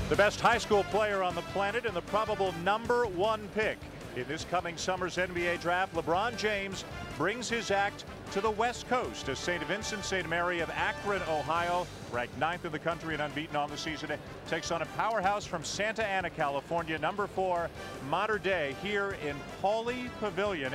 The best high school player on the planet and the probable #1 pick in this coming summer's NBA draft, LeBron James brings his act to the West Coast as St. Vincent St. Mary of Akron, Ohio, ranked 9th in the country and unbeaten on the season, takes on a powerhouse from Santa Ana, California, #4, Mater Dei, here in Pauley Pavilion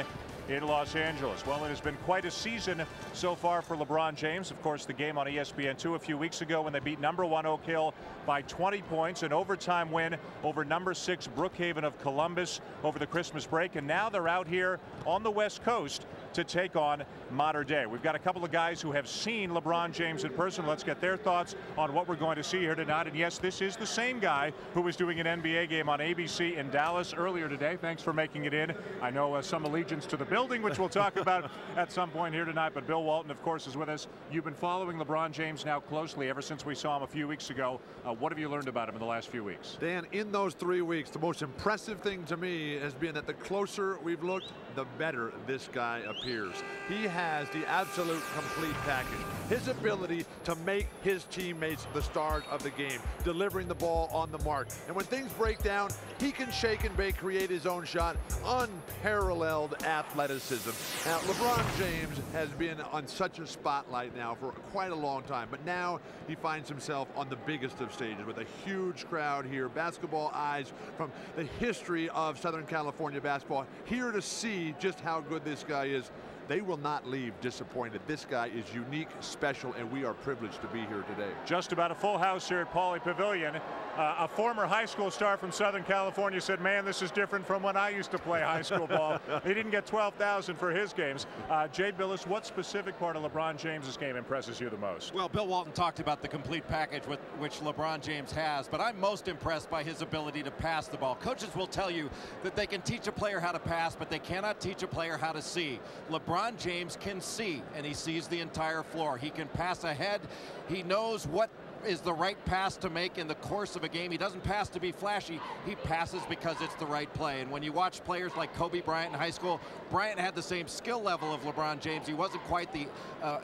in Los Angeles. Well, it has been quite a season so far for LeBron James. Of course, the game on ESPN2 a few weeks ago when they beat #1 Oak Hill by 20 points, an overtime win over #6 Brookhaven of Columbus over the Christmas break. And now they're out here on the West Coast to take on Mater Dei. We've got a couple of guys who have seen LeBron James in person. Let's get their thoughts on what we're going to see here tonight. And yes, this is the same guy who was doing an NBA game on ABC in Dallas earlier today. Thanks for making it in. I know some allegiance to the building, which we'll talk about at some point here tonight. But Bill Walton, of course, is with us. You've been following LeBron James now closely ever since we saw him a few weeks ago. What have you learned about him in the last few weeks? Dan, in those 3 weeks, the most impressive thing to me has been that the closer we've looked, the better this guy appears. He has the absolute complete package. His ability to make his teammates the stars of the game, delivering the ball on the mark. And when things break down, he can shake and bake, create his own shot. Unparalleled athleticism. Now, LeBron James has been on such a spotlight now for quite a long time, but now he finds himself on the biggest of stages with a huge crowd here. Basketball eyes from the history of Southern California basketball here to see just how good this guy is. They will not leave disappointed. This guy is unique, special, and we are privileged to be here today. Just about a full house here at Pauley Pavilion. A former high school star from Southern California said, man, this is different from when I used to play high school ball. He didn't get 12,000 for his games. Jay Billis, what specific part of LeBron James's game impresses you the most? Well, Bill Walton talked about the complete package which LeBron James has, but I'm most impressed by his ability to pass the ball. Coaches will tell you that they can teach a player how to pass, but they cannot teach a player how to see. LeBron James can see, and he sees the entire floor. He can pass ahead. He knows what is the right pass to make in the course of a game. He doesn't pass to be flashy. He passes because it's the right play. And when you watch players like Kobe Bryant in high school, Bryant had the same skill level of LeBron James. He wasn't quite the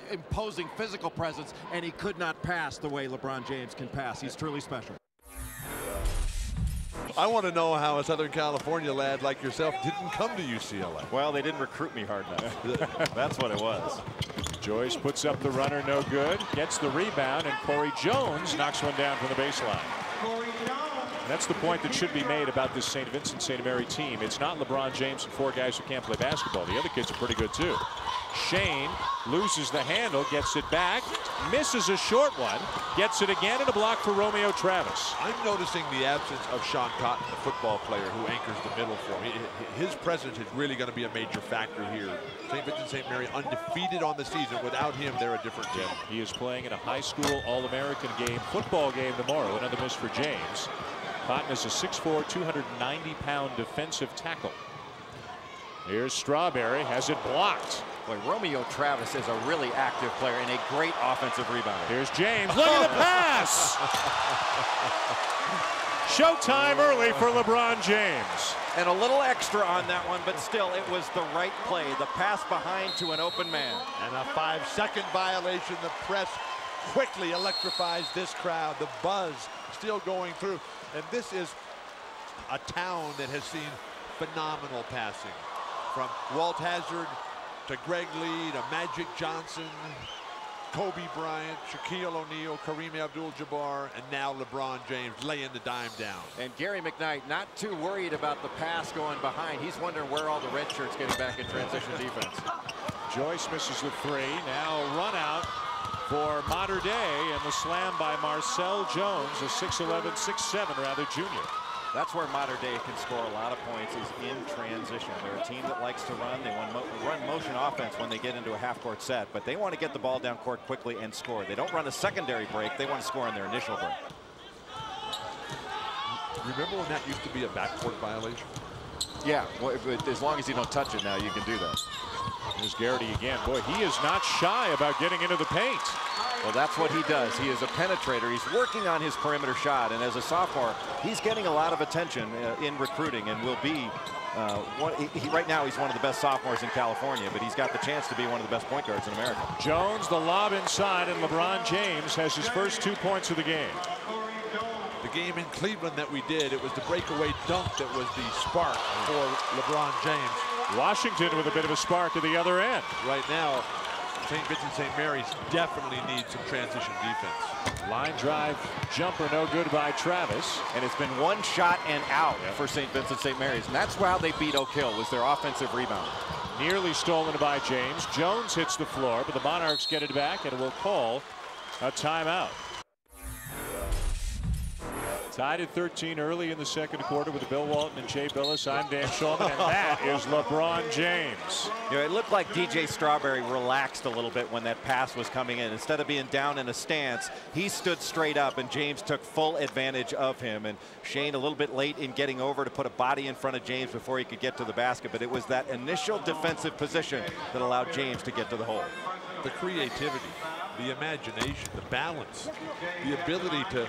imposing physical presence, and he could not pass the way LeBron James can pass. He's truly special. I want to know how a Southern California lad like yourself didn't come to UCLA. Well, they didn't recruit me hard enough. That's what it was. Joyce puts up the runner, no good. Gets the rebound, and Corey Jones knocks one down from the baseline. That's the point that should be made about this St. Vincent St. Mary team. It's not LeBron James and 4 guys who can't play basketball. The other kids are pretty good too. Shane loses the handle, gets it back, misses a short one, gets it again, and a block for Romeo Travis. I'm noticing the absence of Sean Cotton, the football player who anchors the middle for him. His presence is really going to be a major factor here. St. Vincent St. Mary undefeated on the season. Without him, they're a different team. He is playing in a high school All-American game, football game tomorrow. Another miss for James. Cotton is a 6'4", 290-pound defensive tackle. Here's Strawberry, has it blocked. Boy, Romeo Travis is a really active player and a great offensive rebounder. Here's James, look at the pass! Showtime early for LeBron James. And a little extra on that one, but still, it was the right play. The pass behind to an open man. And a 5-second violation. The press quickly electrifies this crowd. The buzz still going through. And this is a town that has seen phenomenal passing. From Walt Hazzard to Greg Lee to Magic Johnson, Kobe Bryant, Shaquille O'Neal, Kareem Abdul-Jabbar, and now LeBron James laying the dime down. And Gary McKnight not too worried about the pass going behind. He's wondering where all the red shirts getting back in transition defense. Joyce misses the 3. Now run out for Mater Dei, and the slam by Marcel Jones, a 6'11", 6'7", rather, junior. That's where Mater Dei can score a lot of points, is in transition. They're a team that likes to run. They run motion offense when they get into a half-court set, but they want to get the ball down court quickly and score. They don't run a secondary break. They want to score on their initial break. Remember when that used to be a backcourt violation? Yeah, well, as long as you don't touch it now, you can do that. Here's Garrity again. Boy, he is not shy about getting into the paint. Well, that's what he does. He is a penetrator. He's working on his perimeter shot, and as a sophomore, he's getting a lot of attention in recruiting, and will be right now he's one of the best sophomores in California, but he's got the chance to be one of the best point guards in America. Jones, the lob inside, and LeBron James has his first 2 points of the game. The The game in Cleveland that we did, it was the breakaway dunk that was the spark for LeBron James. Washington with a bit of a spark at the other end. Right now, St. Vincent St. Mary's definitely needs some transition defense. Line drive jumper no good by Travis. And it's been one shot and out for St. Vincent St. Mary's. And that's how they beat Oak Hill, was their offensive rebound. Nearly stolen by James. Jones hits the floor, but the Monarchs get it back and will call a timeout. Tied at 13 early in the second quarter with Bill Walton and Jay Billis. I'm Dan Shulman, and that is LeBron James. You know, it looked like DJ Strawberry relaxed a little bit when that pass was coming in. Instead of being down in a stance, he stood straight up, and James took full advantage of him. And Shane a little bit late in getting over to put a body in front of James before he could get to the basket. But it was that initial defensive position that allowed James to get to the hole. The creativity, the imagination, the balance, the ability to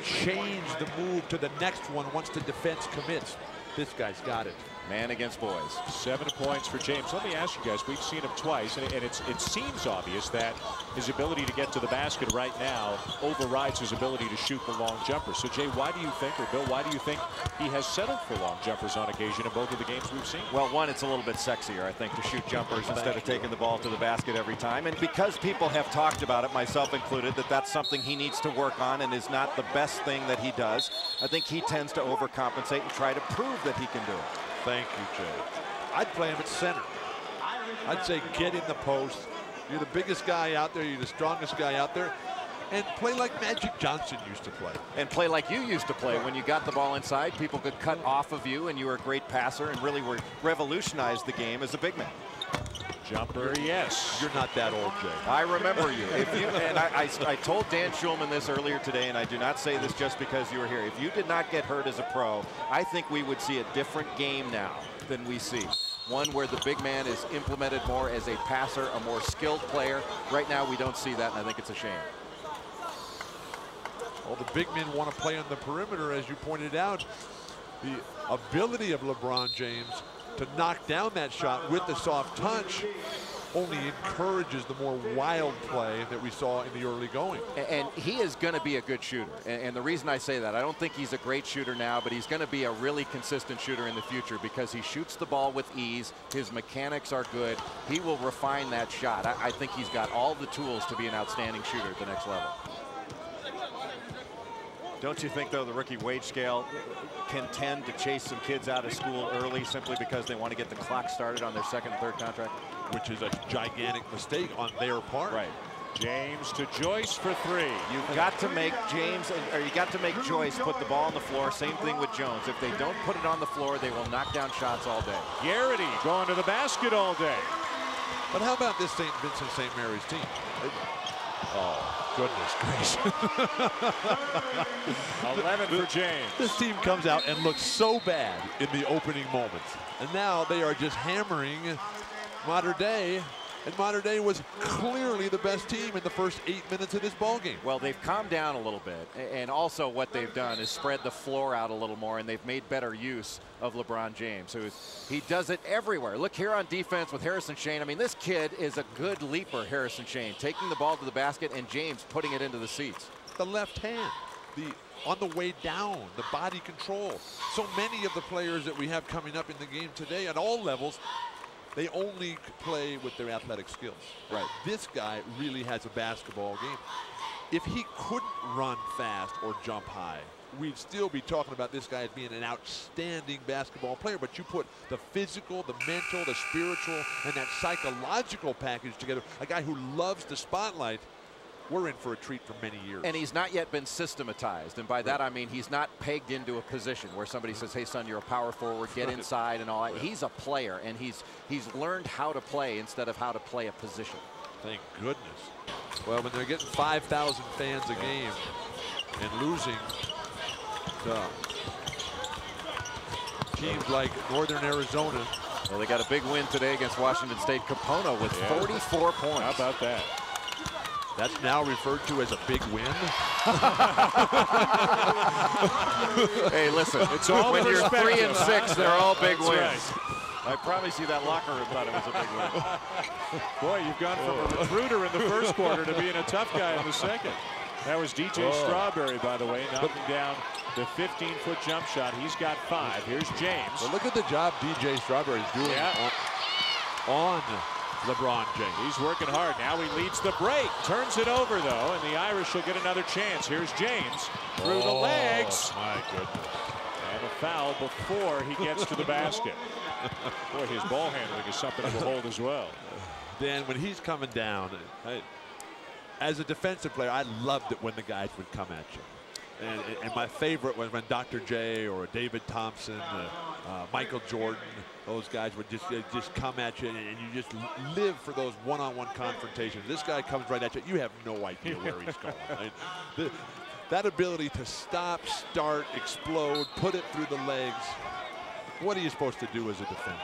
change the move to the next one once the defense commits. This guy's got it. Man against boys. 7 points for James. Let me ask you guys, we've seen him twice, and it seems obvious that his ability to get to the basket right now overrides his ability to shoot the long jumper. So Jay, why do you think, or Bill, why do you think he has settled for long jumpers on occasion in both of the games we've seen? Well, one, it's a little bit sexier, I think, to shoot jumpers instead of taking the ball to the basket every time. And because people have talked about it, myself included, that that's something he needs to work on and is not the best thing that he does, I think he tends to overcompensate and try to prove that he can do it. Thank you, Jay. I'd play him at center. I'd say get in the post. You're the biggest guy out there. You're the strongest guy out there. And play like Magic Johnson used to play. And play like you used to play. When you got the ball inside, people could cut off of you, and you were a great passer and really revolutionized the game as a big man. Jumper, yes. You're not that old, Jay. I remember you. If you and I told Dan Shulman this earlier today, and I do not say this just because you were here. If you did not get hurt as a pro, I think we would see a different game now than we see. One where the big man is implemented more as a passer, a more skilled player. Right now, we don't see that, and I think it's a shame. Well, the big men want to play on the perimeter, as you pointed out. The ability of LeBron James to knock down that shot with the soft touch only encourages the more wild play that we saw in the early going. And he is going to be a good shooter. And the reason I say that, I don't think he's a great shooter now, but he's going to be a really consistent shooter in the future because he shoots the ball with ease. His mechanics are good. He will refine that shot. I think he's got all the tools to be an outstanding shooter at the next level. Don't you think, though, the rookie wage scale can tend to chase some kids out of school early simply because they want to get the clock started on their second and third contract? Which is a gigantic mistake on their part. Right. James to Joyce for 3. You've got to make James, or you got to make Joyce put the ball on the floor. Same thing with Jones. If they don't put it on the floor, they will knock down shots all day. Garrity going to the basket all day. But how about this St. Vincent St. Mary's team? Oh, goodness gracious. 11 for James. This team comes out and looks so bad in the opening moments. And now they are just hammering Mater Dei. And Mater Dei was clearly the best team in the first 8 minutes of this ball game. Well, they've calmed down a little bit. And also what they've done is spread the floor out a little more, and they've made better use of LeBron James, he does it everywhere. Look here on defense with Harrison Shane. I mean, this kid is a good leaper, Harrison Shane, taking the ball to the basket and James putting it into the seats. The left hand, on the way down, the body control. So many of the players that we have coming up in the game today at all levels, they only play with their athletic skills. Right. This guy really has a basketball game. If he couldn't run fast or jump high, we'd still be talking about this guy as being an outstanding basketball player. But you put the physical, the mental, the spiritual, and that psychological package together, a guy who loves the spotlight, we're in for a treat for many years. And he's not yet been systematized. And by that, I mean he's not pegged into a position where somebody says, hey, son, you're a power forward, get inside and all that. He's a player, and he's learned how to play instead of how to play a position. Thank goodness. Well, when they're getting 5,000 fans a game and losing to teams like Northern Arizona. Well, they got a big win today against Washington State. Capono with 44 points. How about that? That's now referred to as a big win. Hey, listen, it's all when you're 3 and 6, they're all big wins. Right. I promise you that locker room thought it was a big win. Boy, you've gone from a recruiter in the first quarter to being a tough guy in the second. That was DJ Strawberry, by the way, knocking down the 15-foot jump shot. He's got 5. Here's James. Well, look at the job DJ Strawberry's doing on LeBron James. He's working hard. Now he leads the break. Turns it over, though, and the Irish will get another chance. Here's James through the legs. My goodness. And a foul before he gets to the basket. Boy, his ball handling is something to behold as well. Dan, when he's coming down, as a defensive player, I loved it when the guys would come at you. And my favorite was when Dr. J or David Thompson, Michael Jordan, those guys would just come at you, and you just live for those one-on-one confrontations. This guy comes right at you. You have no idea where he's going. Right? That ability to stop, start, explode, put it through the legs. What are you supposed to do as a defender?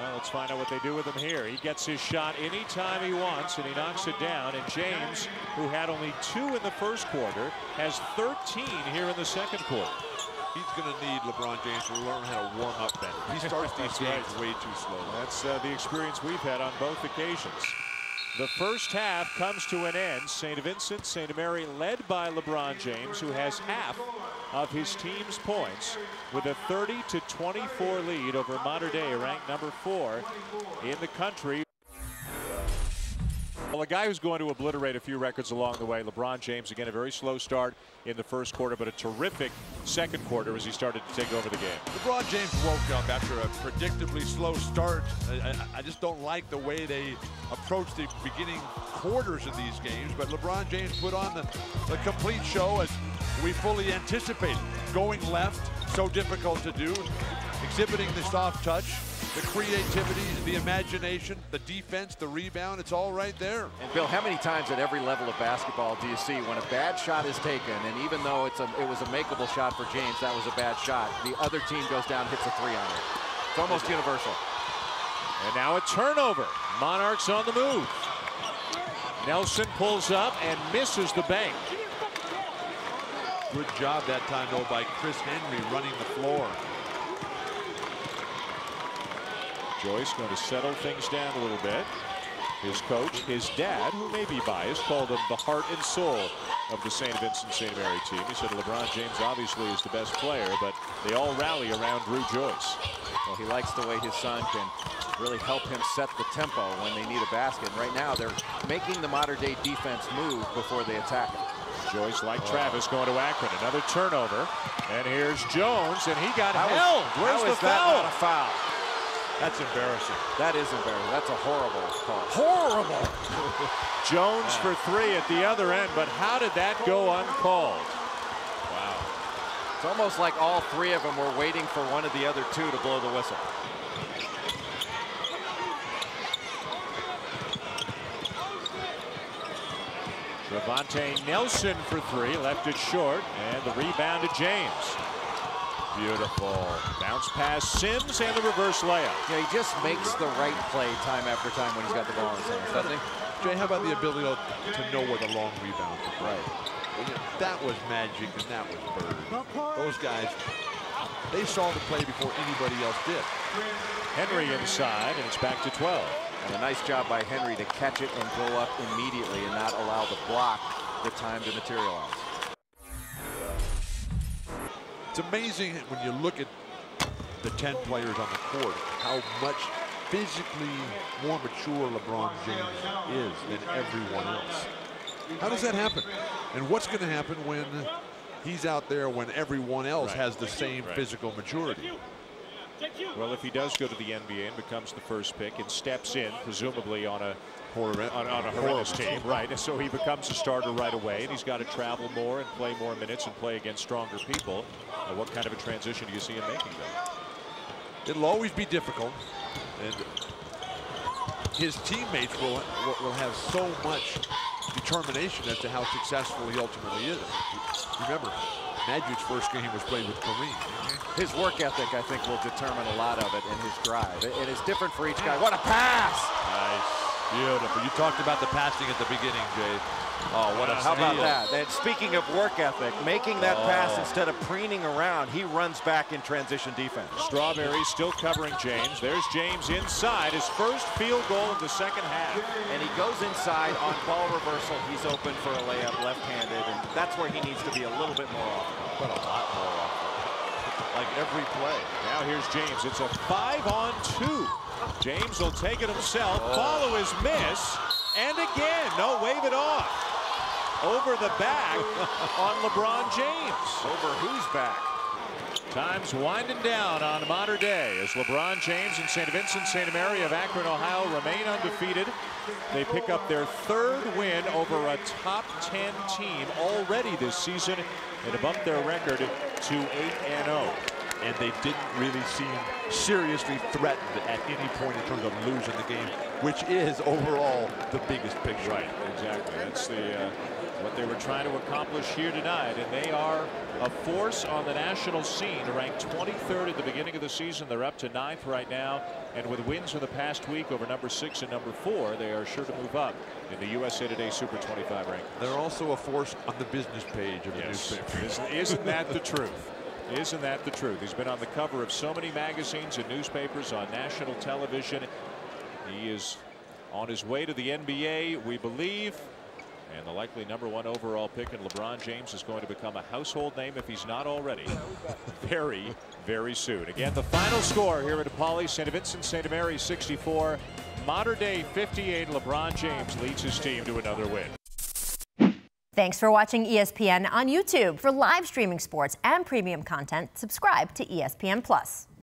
Well, let's find out what they do with him here. He gets his shot anytime he wants, and he knocks it down. And James, who had only 2 in the first quarter, has 13 here in the second quarter. He's going to need LeBron James to learn how to warm up better. He starts these games way too slow. That's the experience we've had on both occasions. The first half comes to an end. St. Vincent St. Mary led by LeBron James, who has half of his team's points, with a 30-24 lead over Mater Dei, ranked number 4 in the country. Well, a guy who's going to obliterate a few records along the way, LeBron James. Again, a very slow start in the first quarter, but a terrific second quarter as he started to take over the game. LeBron James woke up after a predictably slow start. I just don't like the way they approach the beginning quarters of these games, but LeBron James put on the complete show as we fully anticipated. Going left, so difficult to do, exhibiting the soft touch, the creativity, the imagination, the defense, the rebound, it's all right there. And Bill, how many times at every level of basketball do you see when a bad shot is taken, and even though it was a makeable shot for James, that was a bad shot, the other team goes down, hits a 3 on it. It's almost universal. And now a turnover. Monarchs on the move. Nelson pulls up and misses the bank. Good job that time, though, by Chris Henry running the floor. Joyce going to settle things down a little bit. His coach, his dad, who may be biased, called him the heart and soul of the St. Vincent St. Mary team. He said LeBron James obviously is the best player, but they all rally around Drew Joyce. Well, he likes the way his son can really help him set the tempo when they need a basket. And right now, they're making the Mater Dei defense move before they attack it. Joyce, like Travis, going to Akron. Another turnover. And here's Jones, and he got held. Where's the foul? That not a foul? That's embarrassing. That is embarrassing. That's a horrible call. Horrible. Jones for 3 at the other end, but how did that go uncalled? Wow. It's almost like all 3 of them were waiting for one of the other 2 to blow the whistle. Trevante Nelson for 3, left it short, and the rebound to James. Beautiful. Bounce pass Sims and the reverse layup. Yeah, he just makes the right play time after time when he's got the ball in his hands, doesn't he? Jay, how about the ability to know where the long rebound is? Right. That was Magic and that was Bird. Those guys, they saw the play before anybody else did. Henry inside, and it's back to 12. And a nice job by Henry to catch it and go up immediately and not allow the block the time to materialize. It's amazing when you look at the 10 players on the court, how much physically more mature LeBron James is than everyone else. How does that happen? And what's going to happen when he's out there when everyone else has the same physical maturity? Well, if he does go to the NBA and becomes the first pick and steps in, presumably on a horrendous team, right? So he becomes a starter right away, and he's got to travel more and play more minutes and play against stronger people. What kind of a transition do you see him making, though? It'll always be difficult, and his teammates will have so much determination as to how successful he ultimately is. Remember, Magic's first game was played with Kareem. His work ethic, I think, will determine a lot of it, and his drive. It is different for each guy. What a pass! Nice. Beautiful. You talked about the passing at the beginning, Jay. Oh, how about that? And speaking of work ethic, making that pass instead of preening around, he runs back in transition defense. Strawberry still covering James. There's James inside, his first field goal of the second half. And he goes inside on ball reversal. He's open for a layup left-handed, and that's where he needs to be a little bit more often. But a lot more often. Like every play. Now here's James. It's a 5-on-2. James will take it himself, follow his miss, and again, no, wave it off. Over the back on LeBron James. Over whose back? Time's winding down on Mater Dei as LeBron James and St. Vincent St. Mary of Akron, Ohio remain undefeated. They pick up their third win over a top 10 team already this season and bumped their record to 8-0. And they didn't really seem seriously threatened at any point in terms of losing the game, which is overall the biggest picture. Right, exactly. That's the what they were trying to accomplish here tonight, and they are a force on the national scene. Ranked 23rd at the beginning of the season, they're up to 9th right now, and with wins of the past week over number 6 and number 4, they are sure to move up in the USA Today Super 25 ranking. They're also a force on the business page of the newspaper. Isn't that the truth? Isn't that the truth? He's been on the cover of so many magazines and newspapers, on national television. He is on his way to the NBA, we believe. And the likely #1 overall pick in LeBron James is going to become a household name if he's not already very, very soon. Again, the final score here at Pauley, St. Vincent St. Mary 64, Mater Dei 58. LeBron James leads his team to another win. Thanks for watching ESPN on YouTube. For live streaming sports and premium content, subscribe to ESPN+.